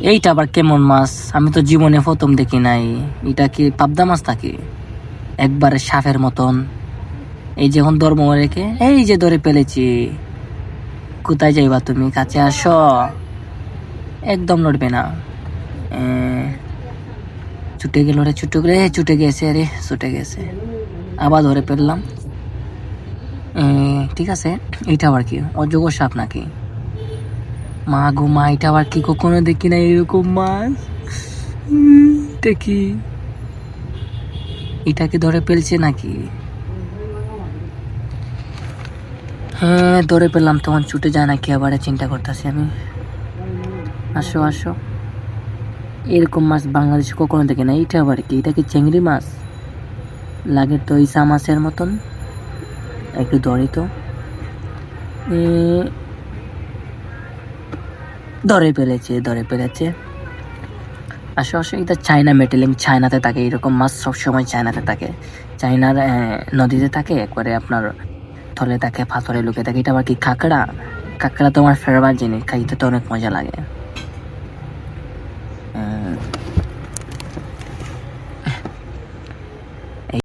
এইটা আবার কেমন মাছ? আমি তো জীবনে প্রথম দেখি নাই। এটা কি পাবদা মাছ নাকি? একবারে সাপের মতন। এই যে এখন ধর্ম রেখে এই যে ধরে ফেলেছি। কোথায় যাইবা তুমি? কাছে আসো, একদম নড়বে না। ছুটে গেল রে, ছুটে গেছে রে, ছুটে গেছে। আবার ধরে ফেললাম। ঠিক আছে। এটা আবার কি? অজগর সাপ নাকি? মা গো মা, এটা আবার কি? কখনো দেখি না এরকম মাছ। দেখি এটাকে ধরে ফেলছে নাকি? হ্যাঁ, ধরে পেলাম। তখন ছুটে যায় নাকি আবার চিন্তা করতেছি আমি। আসো আসো, এরকম মাছ বাংলাদেশে কখনো দেখি না। এটা আবার কি? এটা কি চিংড়ি মাছ লাগে তো, ইসা মাছের মতন। একটু ধরি তো। ধরে ফেলেছে, ধরে ফেলেছে। আসো আসো, এটা চায়না মেটেলিং। চায়নাতে থাকে এরকম মাছ, সবসময় চায়নাতে থাকে। চায়নার নদীতে থাকে, একবারে আপনার থলে থাকে, পাথরে লুকে থাকে। এটা আবার কি? কাঁকড়া। কাঁকড়া তো আমার ফেভারিট জিনিস, খাইতে তো অনেক মজা লাগে।